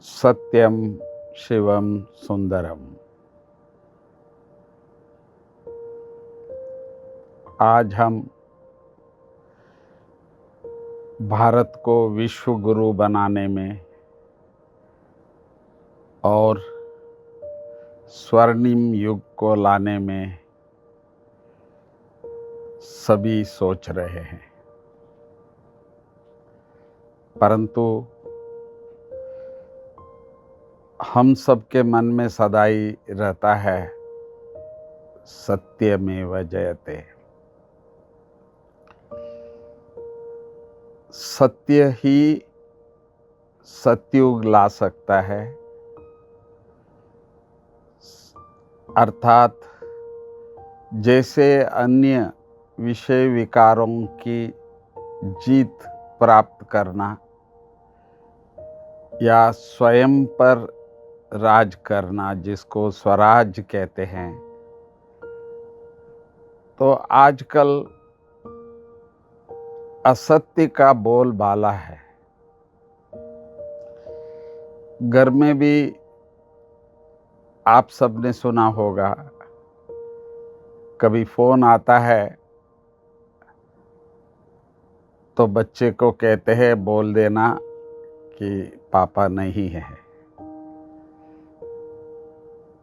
सत्यम शिवम सुंदरम। आज हम भारत को विश्व गुरु बनाने में और स्वर्णिम युग को लाने में सभी सोच रहे हैं, परंतु हम सबके मन में सदा ही रहता है सत्यमेव जयते। सत्य ही सतयुग ला सकता है, अर्थात जैसे अन्य विषय विकारों की जीत प्राप्त करना या स्वयं पर राज करना, जिसको स्वराज कहते हैं, तो आजकल असत्य का बोलबाला है। घर में भी आप सबने सुना होगा, कभी फोन आता है तो बच्चे को कहते हैं बोल देना कि पापा नहीं है।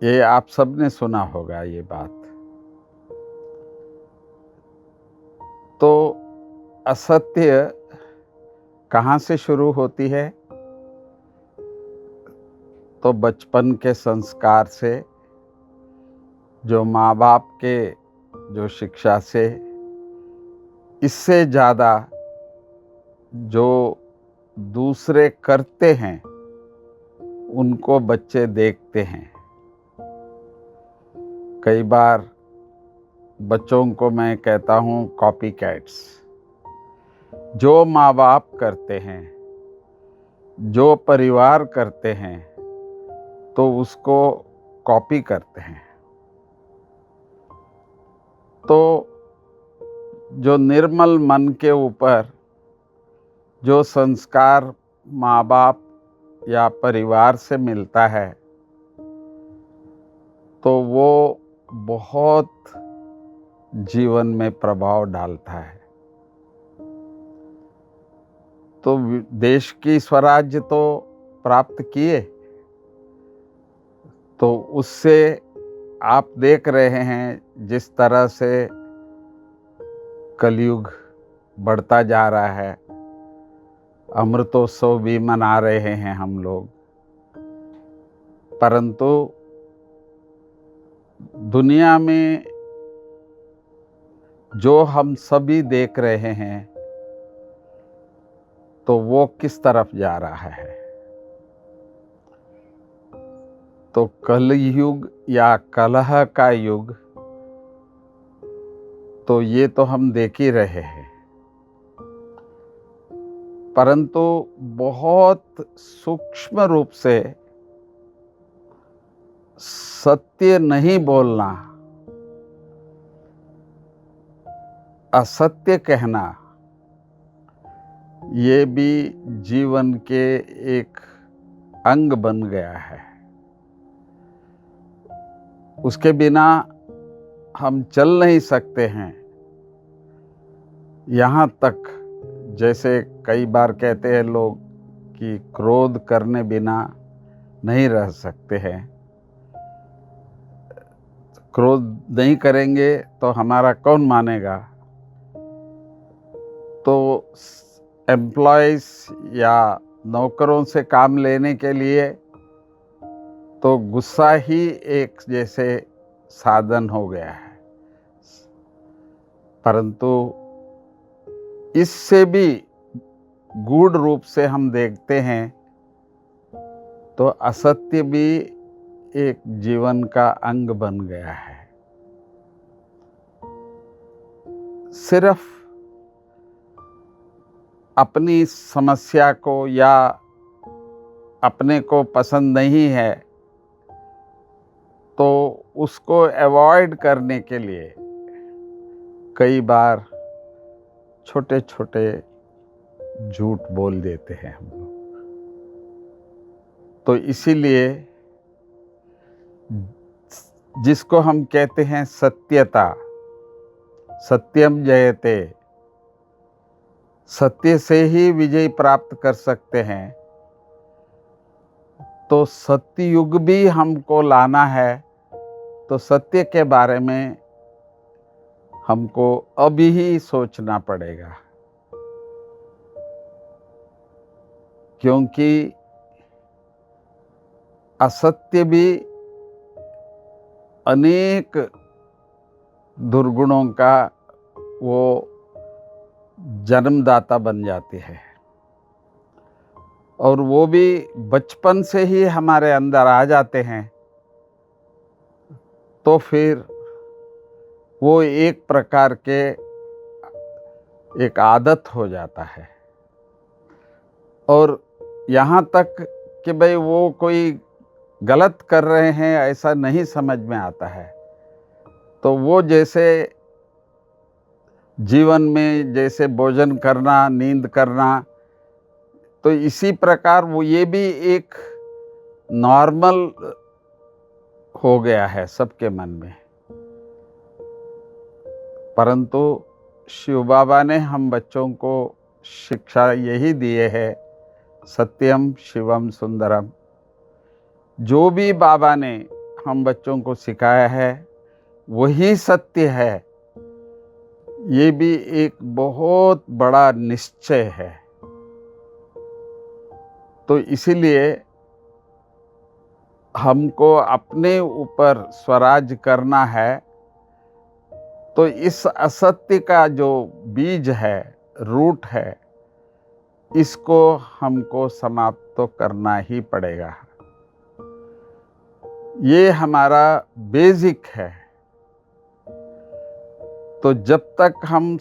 ये आप सबने सुना होगा ये बात। तो असत्य कहाँ से शुरू होती है? तो बचपन के संस्कार से, जो माँ बाप के जो शिक्षा से, इससे ज़्यादा जो दूसरे करते हैं उनको बच्चे देखते हैं। कई बार बच्चों को मैं कहता हूँ कॉपी कैट्स। जो माँ बाप करते हैं, जो परिवार करते हैं, तो उसको कॉपी करते हैं। तो जो निर्मल मन के ऊपर जो संस्कार माँ बाप या परिवार से मिलता है, तो वो बहुत जीवन में प्रभाव डालता है। तो देश की स्वराज्य तो प्राप्त किए, तो उससे आप देख रहे हैं जिस तरह से कलयुग बढ़ता जा रहा है। अमृतोत्सव भी मना रहे हैं हम लोग, परंतु दुनिया में जो हम सभी देख रहे हैं, तो वो किस तरफ जा रहा है? तो कलयुग या कलह का युग, तो ये तो हम देख ही रहे हैं, परंतु बहुत सूक्ष्म रूप से सत्य नहीं बोलना, असत्य कहना, ये भी जीवन के एक अंग बन गया है। उसके बिना हम चल नहीं सकते हैं। यहाँ तक जैसे कई बार कहते हैं लोग कि क्रोध करने बिना नहीं रह सकते हैं। क्रोध नहीं करेंगे तो हमारा कौन मानेगा? तो एम्प्लॉयज या नौकरों से काम लेने के लिए तो गुस्सा ही एक जैसे साधन हो गया है, परंतु इससे भी गूढ़ रूप से हम देखते हैं तो असत्य भी एक जीवन का अंग बन गया है। सिर्फ अपनी समस्या को या अपने को पसंद नहीं है तो उसको अवॉइड करने के लिए कई बार छोटे छोटे झूठ बोल देते हैं हम लोग। तो इसीलिए जिसको हम कहते हैं सत्यता, सत्यम जयते, सत्य से ही विजय प्राप्त कर सकते हैं, तो सत्य युग भी हमको लाना है, तो सत्य के बारे में हमको अभी ही सोचना पड़ेगा। क्योंकि असत्य भी अनेक दुर्गुणों का वो जन्मदाता बन जाती है, और वो भी बचपन से ही हमारे अंदर आ जाते हैं, तो फिर वो एक प्रकार के एक आदत हो जाता है। और यहाँ तक कि भाई वो कोई गलत कर रहे हैं ऐसा नहीं समझ में आता है, तो वो जैसे जीवन में जैसे भोजन करना, नींद करना, तो इसी प्रकार वो ये भी एक नॉर्मल हो गया है सबके मन में। परंतु शिव बाबा ने हम बच्चों को शिक्षा यही दिए है, सत्यम शिवम सुंदरम। जो भी बाबा ने हम बच्चों को सिखाया है वही सत्य है, ये भी एक बहुत बड़ा निश्चय है। तो इसीलिए हमको अपने ऊपर स्वराज करना है, तो इस असत्य का जो बीज है, रूट है, इसको हमको समाप्त तो करना ही पड़ेगा। ये हमारा बेसिक है। तो जब तक हम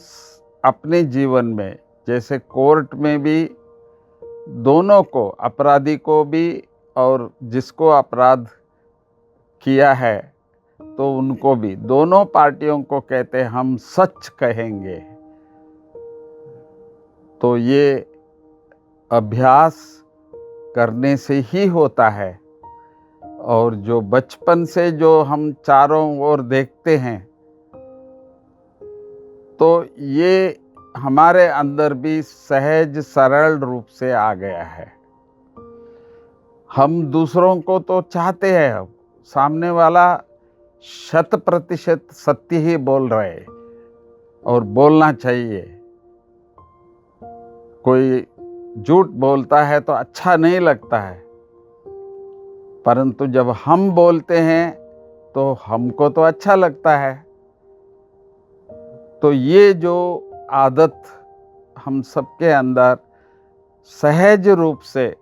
अपने जीवन में, जैसे कोर्ट में भी दोनों को, अपराधी को भी और जिसको अपराध किया है तो उनको भी, दोनों पार्टियों को कहते हैं हम सच कहेंगे। तो ये अभ्यास करने से ही होता है। और जो बचपन से जो हम चारों ओर देखते हैं, तो ये हमारे अंदर भी सहज सरल रूप से आ गया है। हम दूसरों को तो चाहते हैं, सामने वाला 100% सत्य ही बोल रहे, और बोलना चाहिए। कोई झूठ बोलता है तो अच्छा नहीं लगता है, परंतु जब हम बोलते हैं तो हमको तो अच्छा लगता है। तो ये जो आदत हम सबके अंदर सहज रूप से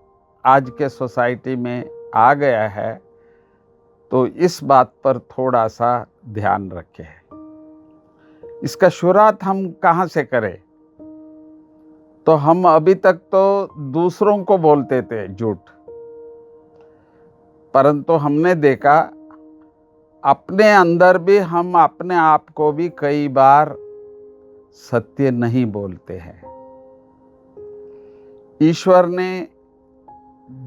आज के सोसाइटी में आ गया है, तो इस बात पर थोड़ा सा ध्यान रखें। इसका शुरुआत हम कहाँ से करें? तो हम अभी तक तो दूसरों को बोलते थे झूठ, परंतु हमने देखा अपने अंदर भी हम अपने आप को भी कई बार सत्य नहीं बोलते हैं। ईश्वर ने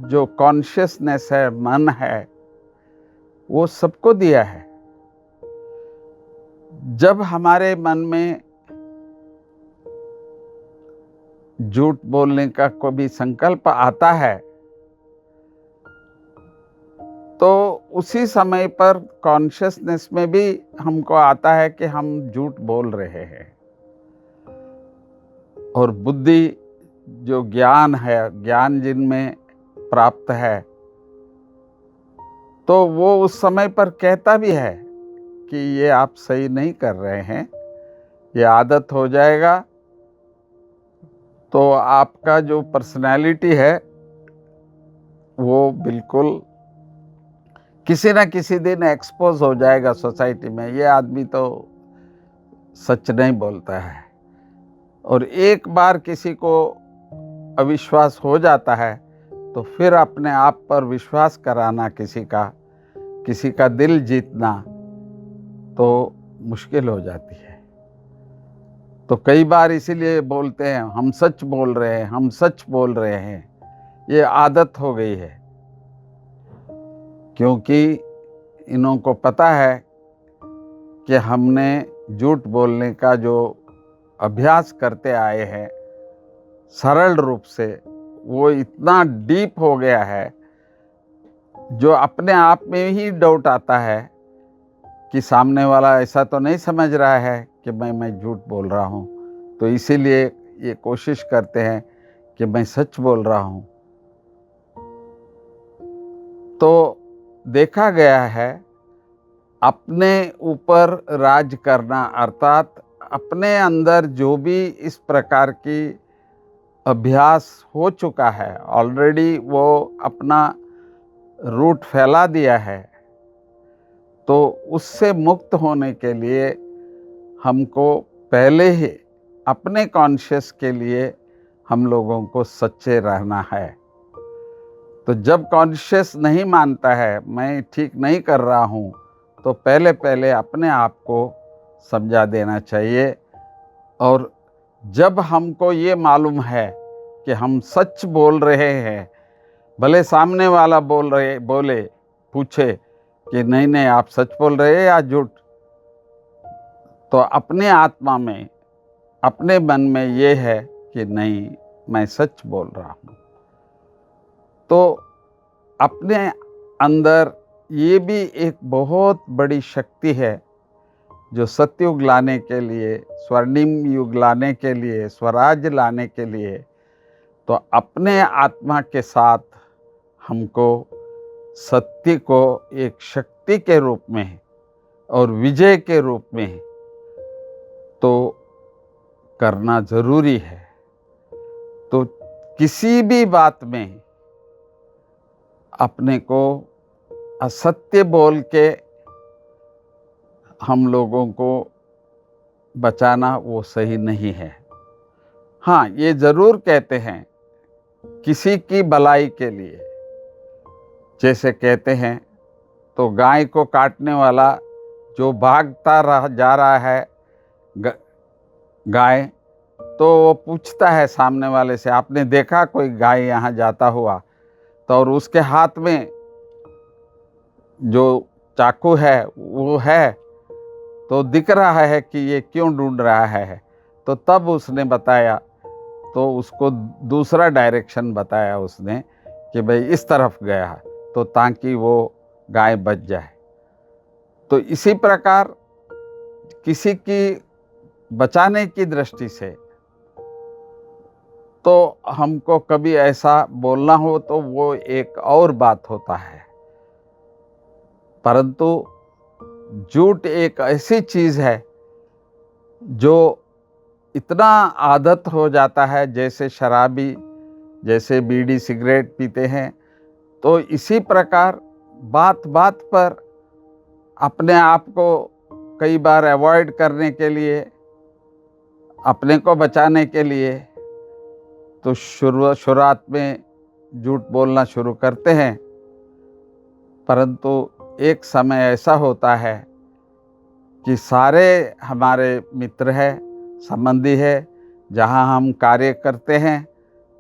जो कॉन्शियसनेस है, मन है, वो सबको दिया है। जब हमारे मन में झूठ बोलने का कोई भी संकल्प आता है, तो उसी समय पर कॉन्शियसनेस में भी हमको आता है कि हम झूठ बोल रहे हैं। और बुद्धि, जो ज्ञान है, ज्ञान जिनमें प्राप्त है, तो वो उस समय पर कहता भी है कि ये आप सही नहीं कर रहे हैं, ये आदत हो जाएगा तो आपका जो पर्सनैलिटी है वो बिल्कुल किसी न किसी दिन एक्सपोज हो जाएगा सोसाइटी में। ये आदमी तो सच नहीं बोलता है। और एक बार किसी को अविश्वास हो जाता है तो फिर अपने आप पर विश्वास कराना, किसी का दिल जीतना तो मुश्किल हो जाती है। तो कई बार इसीलिए बोलते हैं हम सच बोल रहे हैं, हम सच बोल रहे हैं। ये आदत हो गई है। क्योंकि इन्हों को पता है कि हमने झूठ बोलने का जो अभ्यास करते आए हैं सरल रूप से, वो इतना डीप हो गया है, जो अपने आप में ही डाउट आता है कि सामने वाला ऐसा तो नहीं समझ रहा है कि मैं झूठ बोल रहा हूँ। तो इसीलिए ये कोशिश करते हैं कि मैं सच बोल रहा हूँ। तो देखा गया है, अपने ऊपर राज करना अर्थात अपने अंदर जो भी इस प्रकार की अभ्यास हो चुका है, ऑलरेडी वो अपना रूट फैला दिया है, तो उससे मुक्त होने के लिए हमको पहले ही अपने कॉन्शियस के लिए हम लोगों को सच्चे रहना है। तो जब कॉन्शियस नहीं मानता है मैं ठीक नहीं कर रहा हूँ, तो पहले पहले अपने आप को समझा देना चाहिए। और जब हमको ये मालूम है कि हम सच बोल रहे हैं, भले सामने वाला बोले पूछे कि नहीं नहीं आप सच बोल रहे हैं या झूठ, तो अपने आत्मा में अपने मन में ये है कि नहीं मैं सच बोल रहा हूँ। तो अपने अंदर ये भी एक बहुत बड़ी शक्ति है जो सतयुग लाने के लिए, स्वर्णिम युग लाने के लिए, स्वराज लाने के लिए, तो अपने आत्मा के साथ हमको सत्य को एक शक्ति के रूप में और विजय के रूप में तो करना जरूरी है। तो किसी भी बात में अपने को असत्य बोल के हम लोगों को बचाना वो सही नहीं है। हाँ, ये ज़रूर कहते हैं किसी की भलाई के लिए, जैसे कहते हैं तो गाय को काटने वाला जो भागता जा रहा है गाय, तो वो पूछता है सामने वाले से, आपने देखा कोई गाय यहाँ जाता हुआ? तो और उसके हाथ में जो चाकू है वो है, तो दिख रहा है कि ये क्यों ढूंढ रहा है। तो तब उसने बताया, तो उसको दूसरा डायरेक्शन बताया उसने कि भाई इस तरफ गया, तो ताकि वो गाय बच जाए। तो इसी प्रकार किसी की बचाने की दृष्टि से तो हमको कभी ऐसा बोलना हो तो वो एक और बात होता है, परंतु झूठ एक ऐसी चीज़ है जो इतना आदत हो जाता है, जैसे शराबी जैसे बीड़ी सिगरेट पीते हैं, तो इसी प्रकार बात बात पर अपने आप को कई बार अवॉइड करने के लिए, अपने को बचाने के लिए, तो शुरुआत में झूठ बोलना शुरू करते हैं। परंतु एक समय ऐसा होता है कि सारे हमारे मित्र हैं, संबंधी है, जहाँ हम कार्य करते हैं,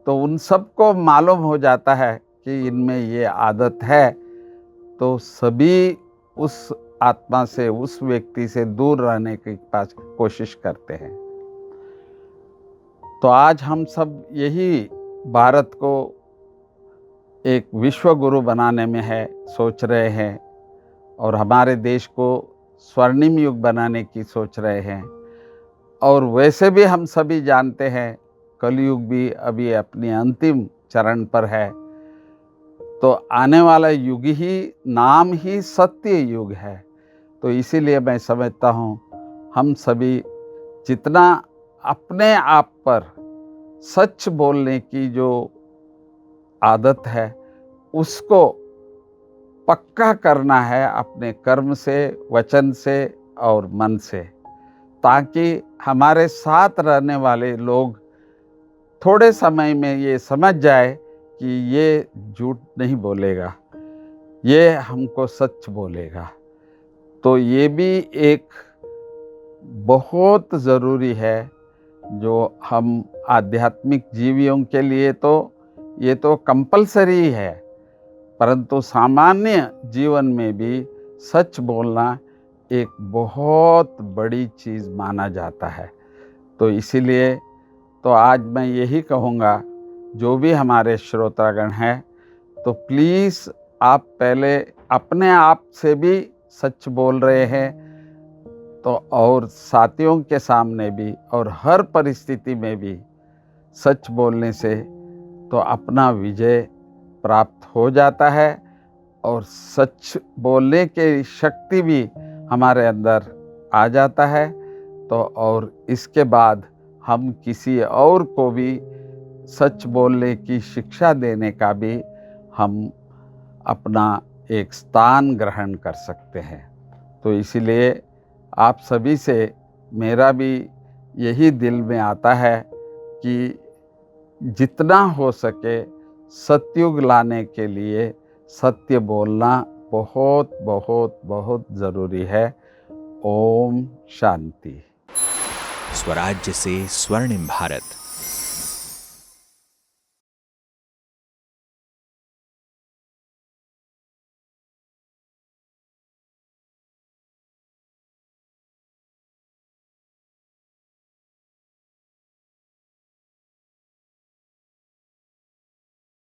तो उन सबको मालूम हो जाता है कि इनमें ये आदत है, तो सभी उस आत्मा से, उस व्यक्ति से दूर रहने की कोशिश करते हैं। तो आज हम सब यही भारत को एक विश्व गुरु बनाने में है सोच रहे हैं, और हमारे देश को स्वर्णिम युग बनाने की सोच रहे हैं। और वैसे भी हम सभी जानते हैं कलयुग भी अभी अपनी अंतिम चरण पर है, तो आने वाला युग ही नाम ही सत्य युग है। तो इसीलिए मैं समझता हूँ हम सभी जितना अपने आप पर सच बोलने की जो आदत है उसको पक्का करना है अपने कर्म से, वचन से और मन से, ताकि हमारे साथ रहने वाले लोग थोड़े समय में ये समझ जाए कि ये झूठ नहीं बोलेगा, ये हमको सच बोलेगा। तो ये भी एक बहुत ज़रूरी है जो हम आध्यात्मिक जीवियों के लिए तो ये तो कंपलसरी है, परंतु सामान्य जीवन में भी सच बोलना एक बहुत बड़ी चीज़ माना जाता है। तो इसीलिए तो आज मैं यही कहूँगा, जो भी हमारे श्रोतागण हैं, तो प्लीज़ आप पहले अपने आप से भी सच बोल रहे हैं तो और साथियों के सामने भी और हर परिस्थिति में भी सच बोलने से तो अपना विजय प्राप्त हो जाता है और सच बोलने की शक्ति भी हमारे अंदर आ जाता है। तो और इसके बाद हम किसी और को भी सच बोलने की शिक्षा देने का भी हम अपना एक स्थान ग्रहण कर सकते हैं। तो इसीलिए आप सभी से मेरा भी यही दिल में आता है कि जितना हो सके सतयुग लाने के लिए सत्य बोलना बहुत बहुत बहुत ज़रूरी है। ओम शांति। स्वराज्य से स्वर्णिम भारत।